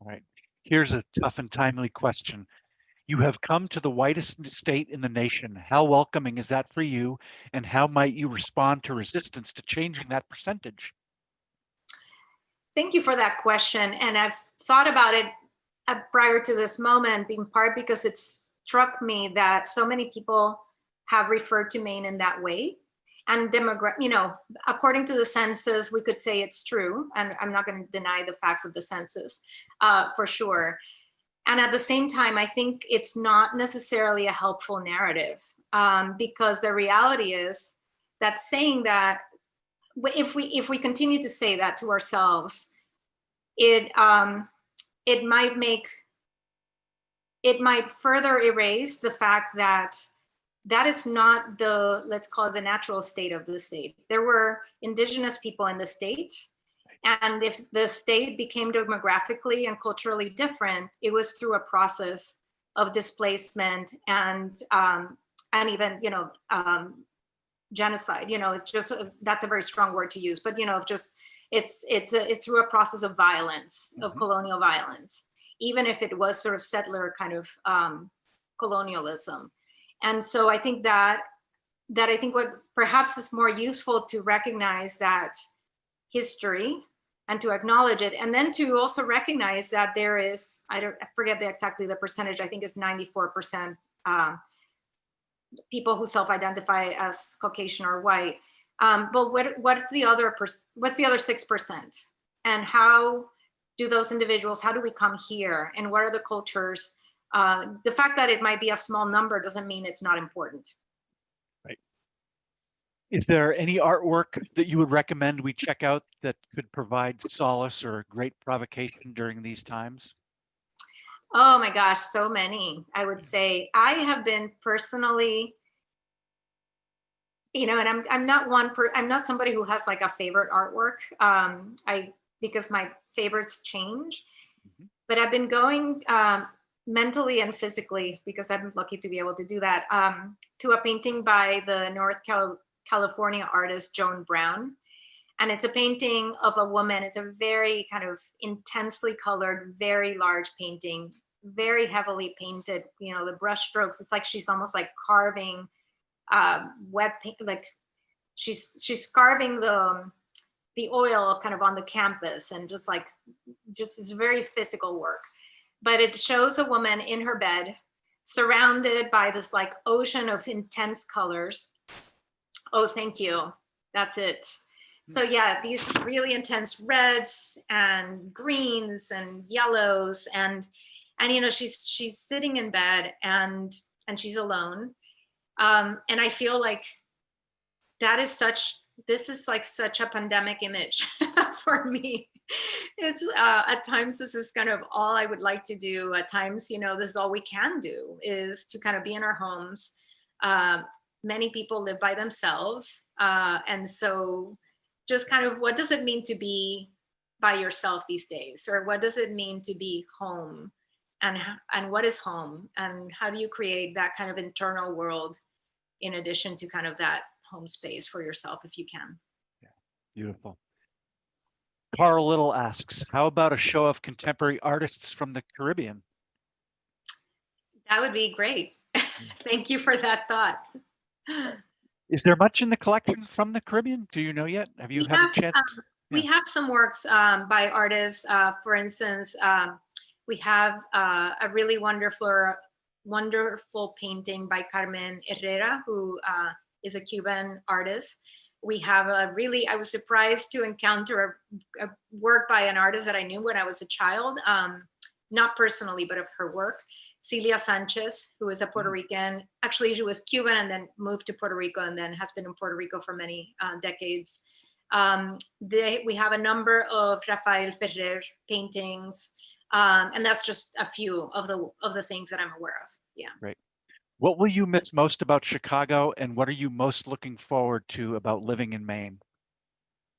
All right. Here's a tough and timely question. You have come to the whitest state in the nation. How welcoming is that for you? And how might you respond to resistance to changing that percentage?
Thank you for that question. And I've thought about it prior to this moment, in part because it struck me that so many people have referred to Maine in that way. And according to the census, we could say it's true. And I'm not going to deny the facts of the census for sure. And at the same time, I think it's not necessarily a helpful narrative, because the reality is that saying that, if we continue to say that to ourselves, it might further erase the fact that that is not the, let's call it, the natural state of the state. There were indigenous people in the state, and if the state became demographically and culturally different, it was through a process of displacement and even genocide. It's just, that's a very strong word to use, but it's through a process of violence, of colonial violence, even if it was sort of settler kind of colonialism. And so I think that I think what perhaps is more useful to recognize that history and to acknowledge it, and then to also recognize that there is, I forget exactly the percentage, I think it's 94% people who self-identify as Caucasian or white. But what's the other 6%? And how do those individuals, how do we come here? And what are the cultures? The fact that it might be a small number doesn't mean it's not important.
Right. Is there any artwork that you would recommend we check out that could provide solace or great provocation during these times?
Oh my gosh, so many. I would say I have been personally, and I'm not somebody who has like a favorite artwork. Because my favorites change, but I've been going mentally and physically, because I'm lucky to be able to do that, to a painting by the North California artist Joan Brown. And it's a painting of a woman. It's a very kind of intensely colored, very large painting, very heavily painted, the brush strokes. It's like she's almost like carving wet paint, like she's carving the oil kind of on the canvas, and just it's very physical work. but it shows a woman in her bed surrounded by this like ocean of intense colors. Oh, thank you. That's it. So yeah, these really intense reds and greens and yellows and you know, she's sitting in bed and she's alone. And I feel like this is like such a pandemic image for me. It's at times this is kind of all I would like to do. At times, you know, this is all we can do, is to kind of be in our homes. Many people live by themselves. And so just kind of, what does it mean to be by yourself these days? Or what does it mean to be home? And what is home? And how do you create that kind of internal world in addition to kind of that home space for yourself if you can?
Yeah, beautiful. Carl Little asks, how about a show of contemporary artists from the Caribbean?
That would be great. Thank you for that thought.
Is there much in the collection from the Caribbean? Do you know yet? Have you had a chance?
We have some works by artists. For instance, we have a really wonderful painting by Carmen Herrera, who is a Cuban artist. We have I was surprised to encounter a work by an artist that I knew when I was a child, not personally, but of her work. Celia Sanchez, who is a Puerto Rican. Actually, she was Cuban and then moved to Puerto Rico and then has been in Puerto Rico for many decades. We have a number of Rafael Ferrer paintings, and that's just a few of the things that I'm aware of. Yeah.
Great. What will you miss most about Chicago, and what are you most looking forward to about living in Maine?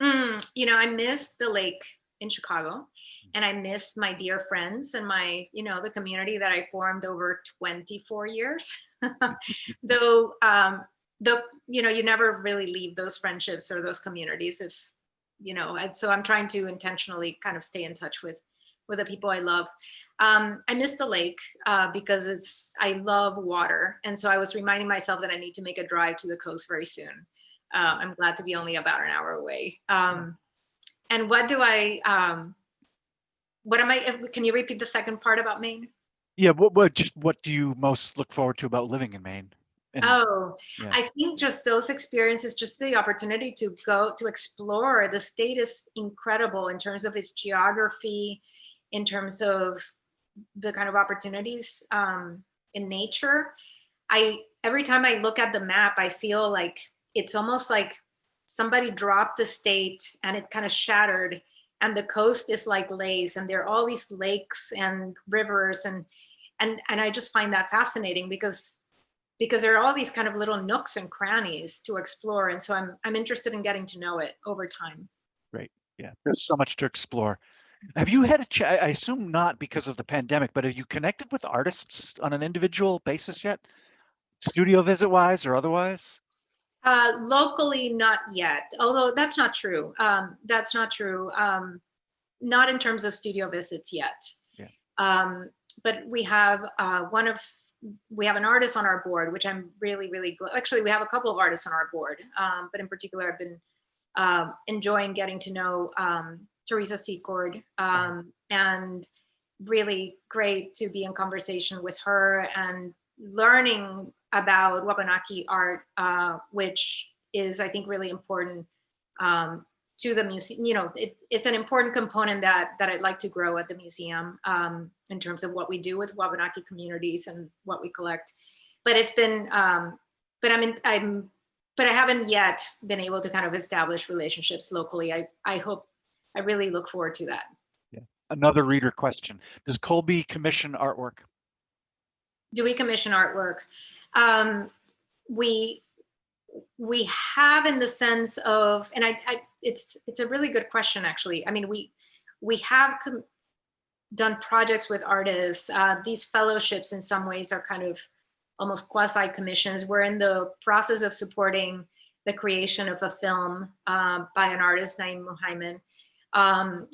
You know, I miss the lake in Chicago, and I miss my dear friends and the community that I formed over 24 years. Though, you never really leave those friendships or those communities so I'm trying to intentionally kind of stay in touch with the people I love. I miss the lake because I love water. And so I was reminding myself that I need to make a drive to the coast very soon. I'm glad to be only about an hour away. And can you repeat the second part about Maine?
Yeah, what do you most look forward to about living in Maine?
I think just those experiences, just the opportunity to go to explore. The state is incredible in terms of its geography, in terms of the kind of opportunities in nature. Every time I look at the map, I feel like it's almost like somebody dropped the state and it kind of shattered, and the coast is like lace, and there are all these lakes and rivers, and I just find that fascinating because there are all these kind of little nooks and crannies to explore, and so I'm interested in getting to know it over time.
Great, yeah, there's so much to explore. Have you had I assume not because of the pandemic, but have you connected with artists on an individual basis yet? Studio visit wise or otherwise?
Locally, not yet. Although that's not true. That's not true. Not in terms of studio visits yet. Yeah. But we have we have an artist on our board, which I'm really, really actually, we have a couple of artists on our board. But in particular, I've been enjoying getting to know Teresa Secord, and really great to be in conversation with her and learning about Wabanaki art, which is, I think, really important to the museum. You know, it's an important component that I'd like to grow at the museum in terms of what we do with Wabanaki communities and what we collect. But it's been, but I haven't yet been able to kind of establish relationships locally. I really look forward to that.
Yeah. Another reader question: does Colby commission artwork?
Do we commission artwork? We have, in the sense of, and it's a really good question, actually. I mean, we have done projects with artists. These fellowships in some ways are kind of almost quasi-commissions. We're in the process of supporting the creation of a film by an artist named Muhaimin.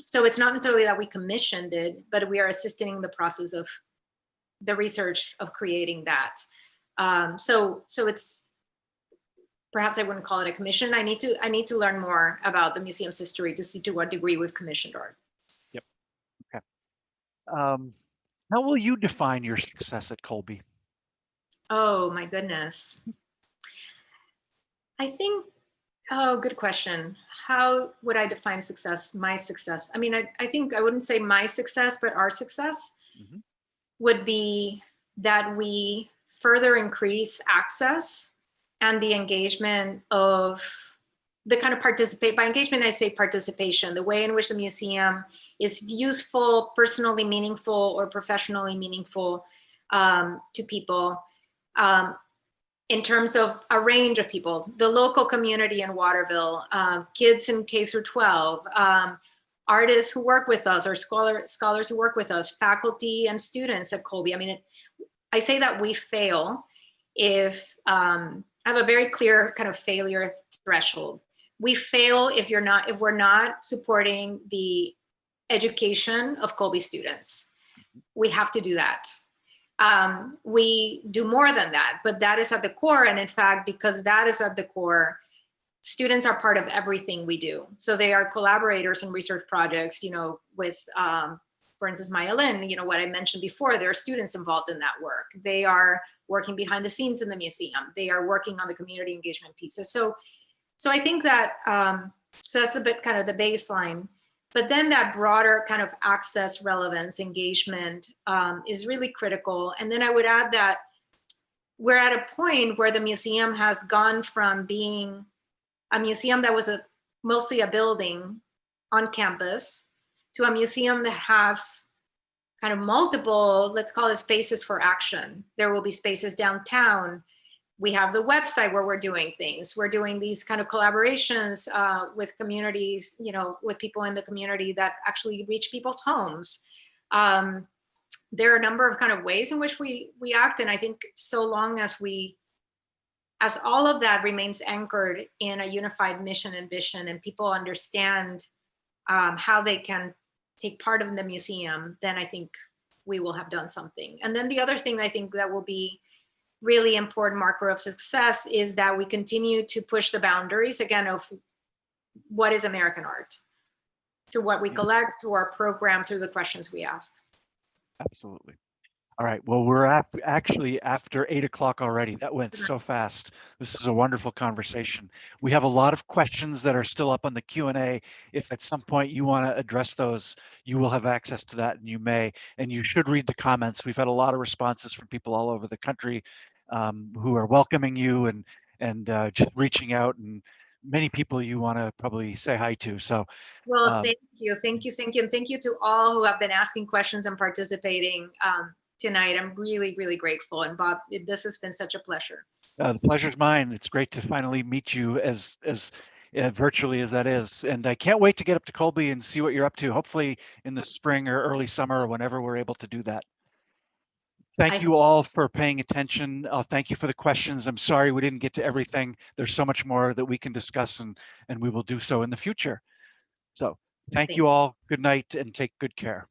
So it's not necessarily that we commissioned it, but we are assisting in the process of the research of creating that. So it's, perhaps I wouldn't call it a commission. I need to learn more about the museum's history to see to what degree we've commissioned art.
Yep. Okay. How will you define your success at Colby?
Oh my goodness. I think, oh, good question. How would I define success, my success? I mean, I think I wouldn't say my success, but our success
Mhm.
would be that we further increase access and the engagement of the kind of participate. By engagement, I say participation, the way in which the museum is useful, personally meaningful, or professionally meaningful to people. In terms of a range of people, the local community in Waterville, kids in K through 12, artists who work with us, or scholars who work with us, faculty and students at Colby. I mean, I say that we fail if, I have a very clear kind of failure threshold. We fail if we're not supporting the education of Colby students. We have to do that. We do more than that, but that is at the core. And in fact, because that is at the core, students are part of everything we do. So they are collaborators in research projects, with, for instance, Maya Lin, what I mentioned before, there are students involved in that work. They are working behind the scenes in the museum. They are working on the community engagement pieces. So I think that, so that's a bit kind of the baseline. But then that broader kind of access, relevance, engagement is really critical. And then I would add that we're at a point where the museum has gone from being a museum that was mostly a building on campus to a museum that has kind of multiple, let's call it spaces for action. There will be spaces downtown. We have the website where we're doing things. We're doing these kind of collaborations with communities, with people in the community that actually reach people's homes. There are a number of kind of ways in which we act. And I think so long as all of that remains anchored in a unified mission and vision, and people understand how they can take part in the museum, then I think we will have done something. And then the other thing I think that will be really important marker of success is that we continue to push the boundaries again of what is American art, through what we collect, through our program, through the questions we ask.
Absolutely. All right. Well, we're actually after 8 o'clock already. That went so fast. This is a wonderful conversation. We have a lot of questions that are still up on the Q&A. If at some point you want to address those, you will have access to that, and you may. And you should read the comments. We've had a lot of responses from people all over the country who are welcoming you and just reaching out, and many people you want to probably say hi to. So,
well, thank you, and thank you to all who have been asking questions and participating tonight. I'm really, really grateful. And Bob, this has been such a pleasure.
The pleasure's mine. It's great to finally meet you as virtually as that is. And I can't wait to get up to Colby and see what you're up to, hopefully in the spring or early summer or whenever we're able to do that. Thank you all for paying attention. Thank you for the questions. I'm sorry we didn't get to everything. There's so much more that we can discuss, and we will do so in the future. So thank you all. Good night and take good care.